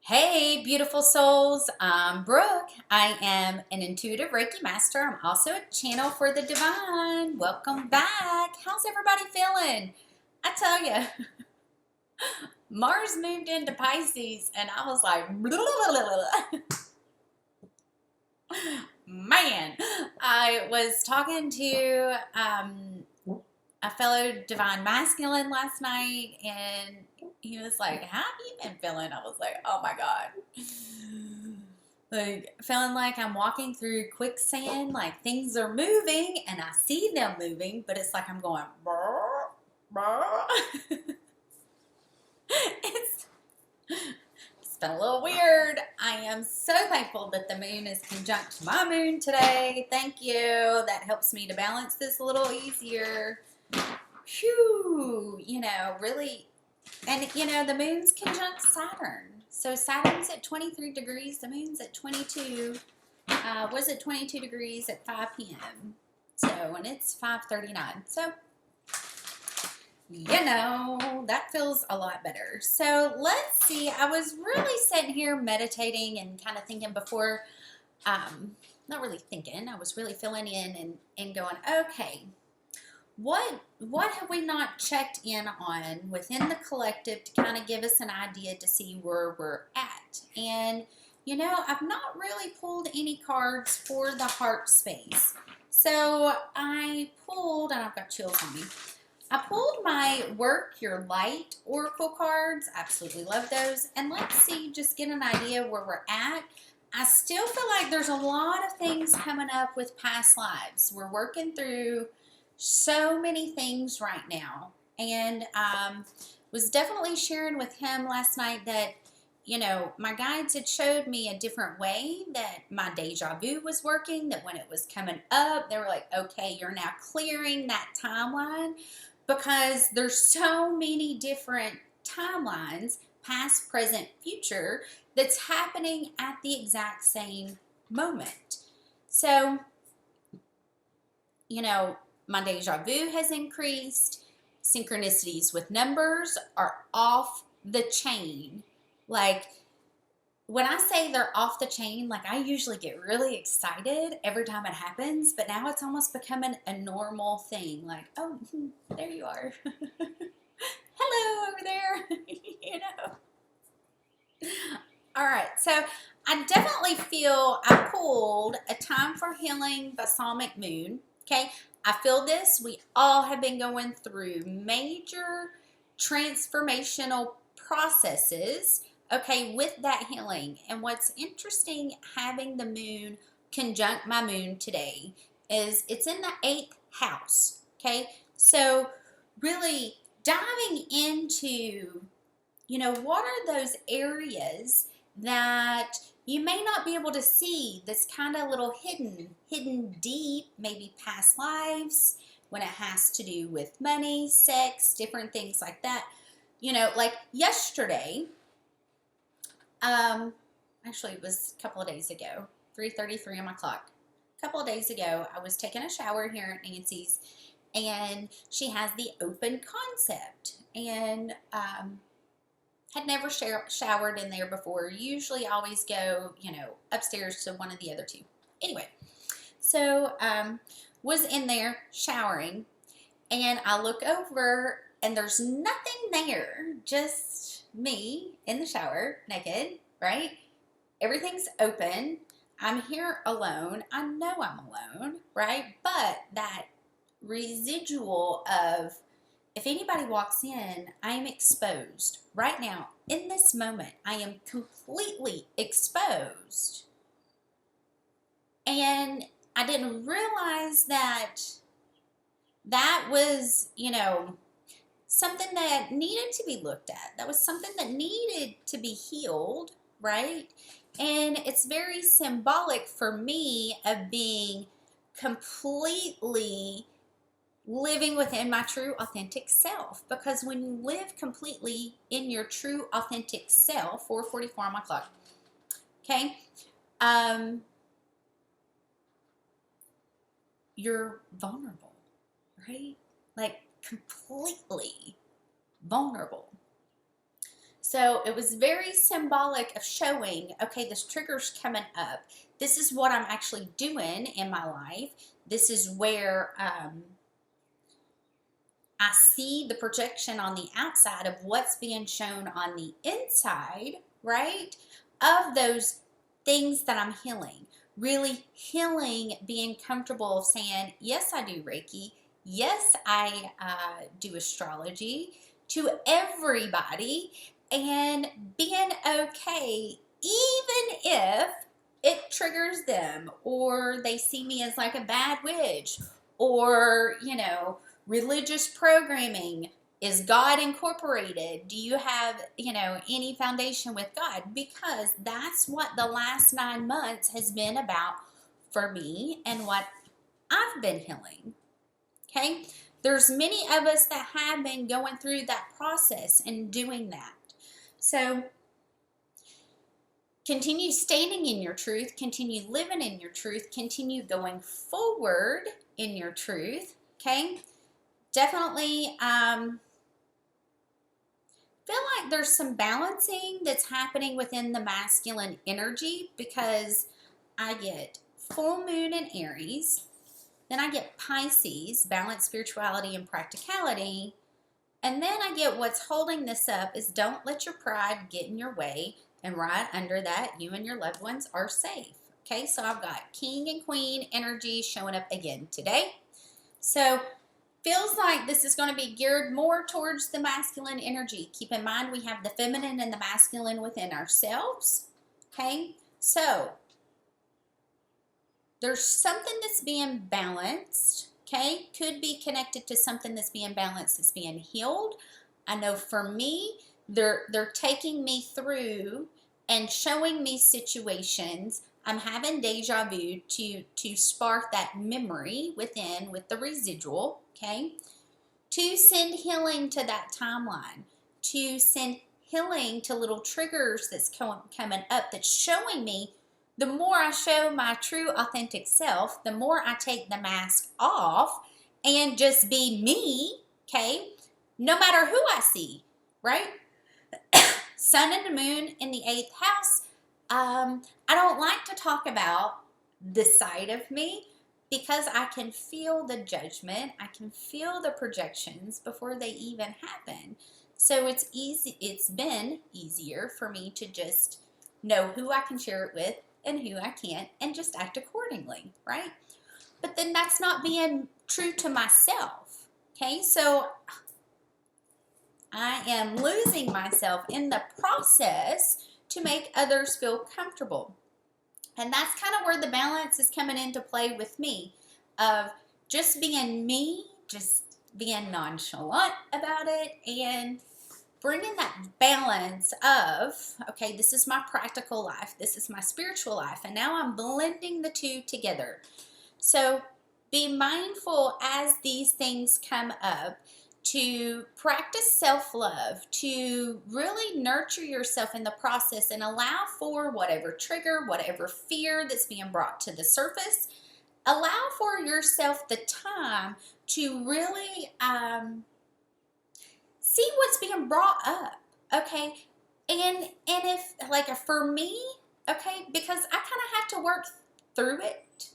Hey, beautiful souls. I'm Brooke. I am an intuitive Reiki Master. I'm also a channel for the divine. Welcome back. How's everybody feeling? I tell you, Mars moved into Pisces, and I was like, man. I was talking to a fellow divine masculine last night, and he was like, how have you been feeling? I was like, oh my God. Like, feeling like I'm walking through quicksand, like things are moving and I see them moving, but it's like I'm going, brr, brr. It's been a little weird. I am so thankful that the moon is conjunct my moon today. Thank you. That helps me to balance this a little easier. Whew, really. And, the moon's conjunct Saturn. So Saturn's at 23 degrees. The moon's at 22. Was it 22 degrees at 5 p.m.? So, and it's 5:39. So, that feels a lot better. So, let's see. I was really sitting here meditating and kind of thinking before, not really thinking. I was really filling in and going, okay, what have we not checked in on within the collective to kind of give us an idea to see where we're at? And, I've not really pulled any cards for the heart space. So I pulled, and I've got chills on me, I pulled my Work Your Light Oracle cards. Absolutely love those. And let's see, just get an idea where we're at. I still feel like there's a lot of things coming up with past lives. We're working through so many things right now, and was definitely sharing with him last night that my guides had showed me a different way that my deja vu was working, that when it was coming up they were like, okay, you're now clearing that timeline, because there's so many different timelines, past, present, future, that's happening at the exact same moment. So my deja vu has increased. Synchronicities with numbers are off the chain. Like, when I say they're off the chain, like, I usually get really excited every time it happens, but now it's almost becoming a normal thing. Like, oh, there you are. Hello over there. All right, so I definitely feel I pulled a Time for Healing Balsamic Moon. Okay, I feel this. We all have been going through major transformational processes, okay, with that healing. And what's interesting, having the moon conjunct my moon today, is it's in the 8th house, okay? So really diving into, what are those areas that you may not be able to see, this kind of little hidden deep, maybe past lives, when it has to do with money, sex, different things like that. Like yesterday, actually it was a couple of days ago, 3:33 on my clock. A couple of days ago, I was taking a shower here at Nancy's, and she has the open concept, and had never showered in there before. Usually always go, upstairs to one of the other two. Anyway, so was in there showering, and I look over, and there's nothing there, just me in the shower, naked, right? Everything's open. I'm here alone. I know I'm alone, right? But that residual of, if anybody walks in, I am exposed. Right now, in this moment, I am completely exposed. And I didn't realize that that was, something that needed to be looked at. That was something that needed to be healed, right? And it's very symbolic for me of being completely living within my true authentic self, because when you live completely in your true authentic self, 4:44 on my clock, okay, you're vulnerable, right? Like, completely vulnerable. So it was very symbolic of showing, okay, this trigger's coming up. This is what I'm actually doing in my life. This is where I see the projection on the outside of what's being shown on the inside, right? Of those things that I'm healing. Really healing, being comfortable saying, yes, I do Reiki. Yes, I do astrology to everybody, and being okay, even if it triggers them or they see me as like a bad witch or, you know, religious programming. Is God incorporated? Do you have, you know, any foundation with God? Because that's what the last 9 months has been about for me and what I've been healing. Okay? There's many of us that have been going through that process and doing that. So continue standing in your truth, continue living in your truth, continue going forward in your truth. Okay? Definitely feel like there's some balancing that's happening within the masculine energy, because I get full moon in Aries, then I get Pisces, balance, spirituality, and practicality, and then I get what's holding this up is don't let your pride get in your way, and right under that, you and your loved ones are safe. Okay, so I've got King and Queen energy showing up again today. So feels like this is going to be geared more towards the masculine energy. Keep in mind we have the feminine and the masculine within ourselves. Okay, so there's something that's being balanced. Okay, could be connected to something that's being balanced, that's being healed. I know for me, they're taking me through and showing me situations. I'm having deja vu to spark that memory within with the residual, okay? To send healing to that timeline, to send healing to little triggers that's coming up that's showing me. The more I show my true authentic self, the more I take the mask off and just be me, okay? No matter who I see, right? Sun and the moon in the 8th house. I don't like to talk about this side of me because I can feel the judgment. I can feel the projections before they even happen. So it's easy. It's been easier for me to just know who I can share it with and who I can't, and just act accordingly, right? But then that's not being true to myself. Okay, so I am losing myself in the process to make others feel comfortable. And that's kind of where the balance is coming into play with me, of just being me, just being nonchalant about it, and bringing that balance of, okay, this is my practical life, this is my spiritual life, and now I'm blending the two together. So be mindful as these things come up to practice self-love, to really nurture yourself in the process and allow for whatever trigger, whatever fear that's being brought to the surface. Allow for yourself the time to really see what's being brought up, okay? And if, like, for me, okay, because I kind of have to work through it,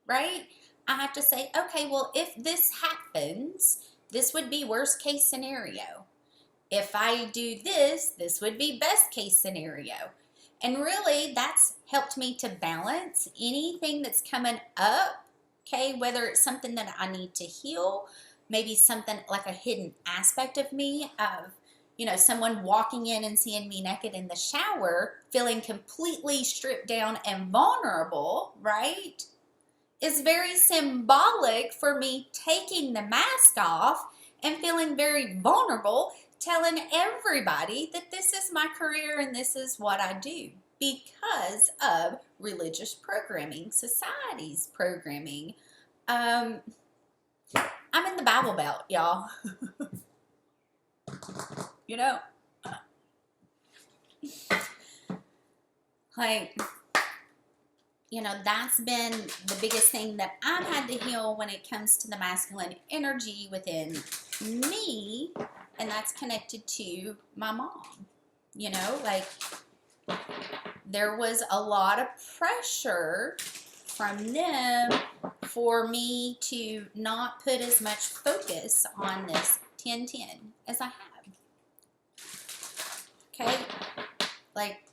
right? I have to say, okay, well, if this happens, this would be worst case scenario. If I do this, this would be best case scenario. And really, that's helped me to balance anything that's coming up, okay? Whether it's something that I need to heal, maybe something like a hidden aspect of me, of, you know, someone walking in and seeing me naked in the shower, feeling completely stripped down and vulnerable, right? Is very symbolic for me taking the mask off and feeling very vulnerable, telling everybody that this is my career and this is what I do, because of religious programming, society's programming. I'm in the Bible Belt, y'all. You know, like, you know, that's been the biggest thing that I've had to heal when it comes to the masculine energy within me, and that's connected to my mom. You know, like there was a lot of pressure from them for me to not put as much focus on this 10-10 as I have. Okay, like,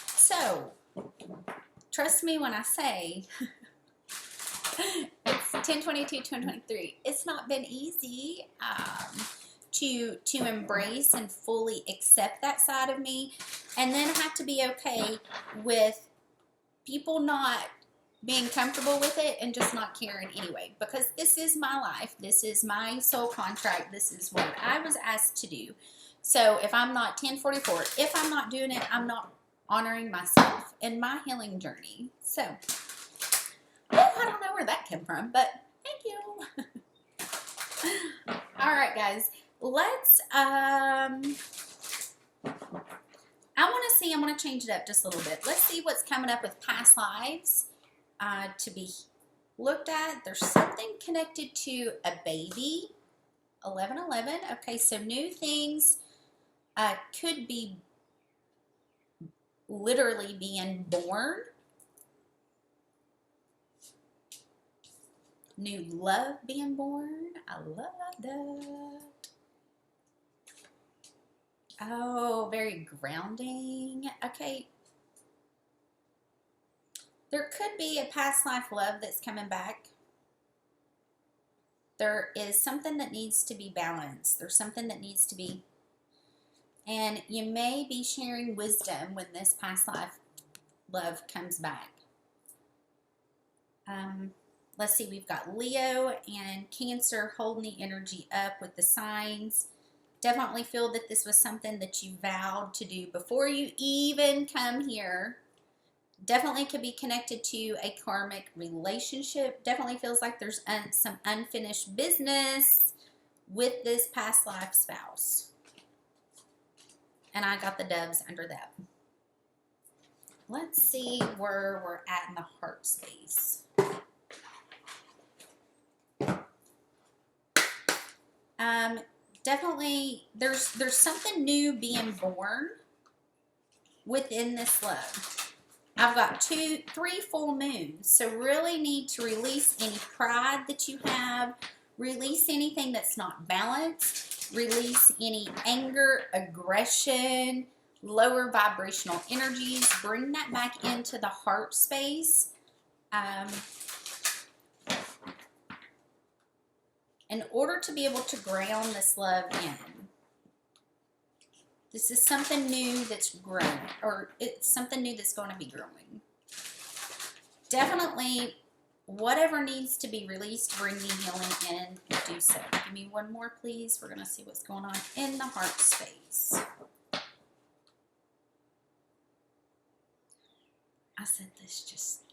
so trust me when I say it's 10/22/2023. It's not been easy to embrace and fully accept that side of me, and then I have to be okay with people not being comfortable with it and just not caring anyway, because this is my life, this is my soul contract, this is what I was asked to do. So if I'm not 1044, if I'm not doing it, I'm not honoring myself in my healing journey. So I don't know where that came from, but thank you. All right, guys, let's I want to see, I'm going to change it up just a little bit. Let's see what's coming up with past lives to be looked at. There's something connected to a baby, 1111. Okay, so new things could be literally being born. New love being born. I love that. Oh, very grounding. Okay. There could be a past life love that's coming back. There is something that needs to be balanced. There's something that needs to be, and you may be sharing wisdom when this past life love comes back. Let's see, we've got Leo and Cancer holding the energy up with the signs. Definitely feel that this was something that you vowed to do before you even come here. Definitely could be connected to a karmic relationship. Definitely feels like there's some unfinished business with this past life spouse. And I got the doves under that. Let's see where we're at in the heart space. Definitely, there's something new being born within this love. I've got 3 full moons, so really need to release any pride that you have, release anything that's not balanced, release any anger, aggression, lower vibrational energies, bring that back into the heart space. In order to be able to ground this love in. This is something new that's growing, or it's something new that's going to be growing. Definitely, whatever needs to be released, bring the healing in, do so. Give me one more, please. We're going to see what's going on in the heart space. I said this just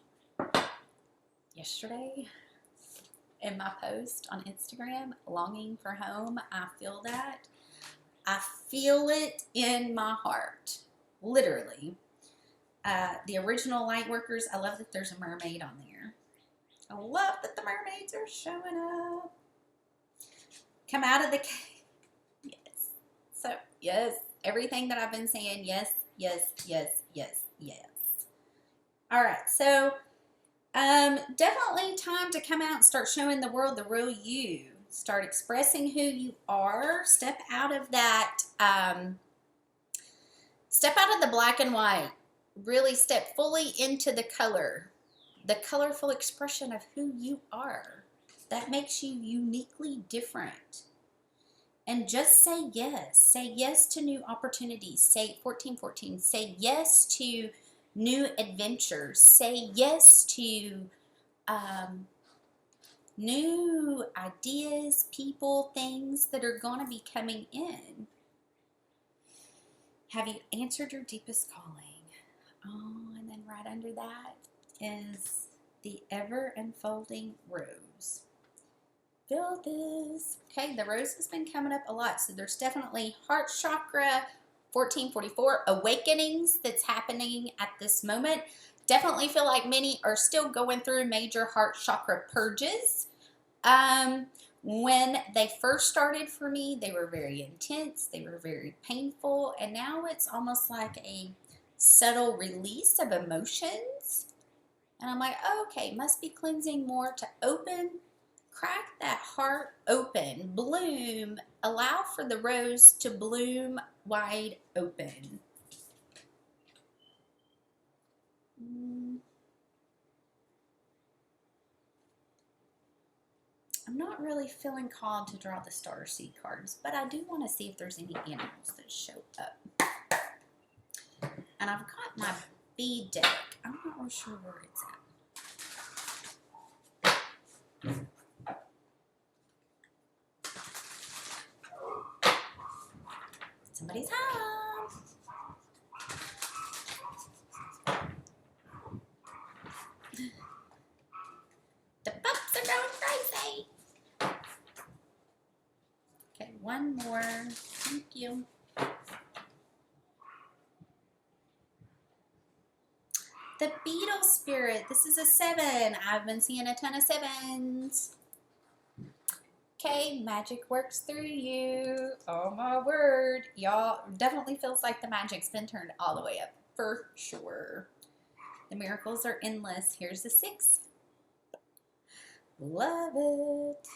yesterday in my post on Instagram, longing for home. I feel that. I feel it in my heart, literally. The original Lightworkers, I love that there's a mermaid on there. I love that the mermaids are showing up. Come out of the cave. Yes. So, yes, everything that I've been saying, yes, yes, yes, yes, yes. All right, so definitely time to come out and start showing the world the real you. Start expressing who you are. Step out of that, step out of the black and white. Really step fully into the color, the colorful expression of who you are. That makes you uniquely different. And just say yes. Say yes to new opportunities. Say 1414. Say yes to new adventures. Say yes to new ideas, people, things that are going to be coming in. Have you answered your deepest calling? Oh, and then right under that is the ever unfolding rose. Feel this. Okay, the rose has been coming up a lot. So there's definitely heart chakra, 1444 awakenings that's happening at this moment. Definitely feel like many are still going through major heart chakra purges. When they first started for me, they were very intense, they were very painful, and now it's almost like a subtle release of emotions. And I'm like, oh, okay, must be cleansing more to open, crack that heart open, bloom, allow for the rose to bloom wide open. I'm not really feeling called to draw the Starseed cards, but I do want to see if there's any animals that show up. And I've got my bead deck. I'm not real sure where it's at. Somebody's home. The pups are going crazy. Okay, one more. Thank you. The beetle spirit. This is a 7. I've been seeing a ton of 7s. Okay, magic works through you. Oh my word. Y'all, definitely feels like the magic's been turned all the way up. For sure. The miracles are endless. Here's the 6. Love it.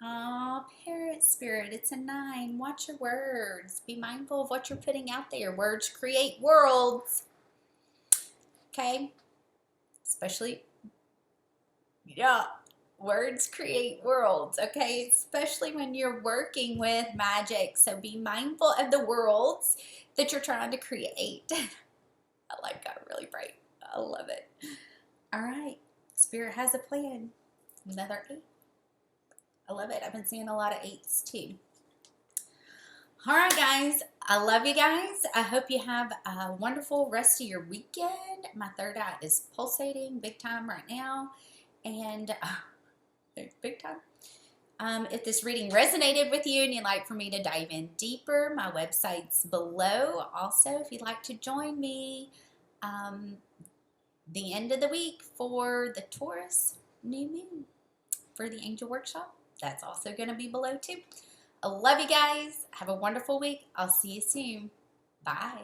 Oh, parrot spirit, it's a 9. Watch your words. Be mindful of what you're putting out there. Words create worlds. Okay? Especially, yeah, words create worlds, okay? Especially when you're working with magic. So be mindful of the worlds that you're trying to create. I like got really bright. I love it. All right. Spirit has a plan. Another 8. I love it. I've been seeing a lot of 8s too. All right, guys. I love you guys. I hope you have a wonderful rest of your weekend. My third eye is pulsating big time right now. And big time. If this reading resonated with you and you'd like for me to dive in deeper, my website's below. Also, if you'd like to join me the end of the week for the Taurus new moon for the Angel Workshop, that's also going to be below too. I love you guys. Have a wonderful week. I'll see you soon. Bye.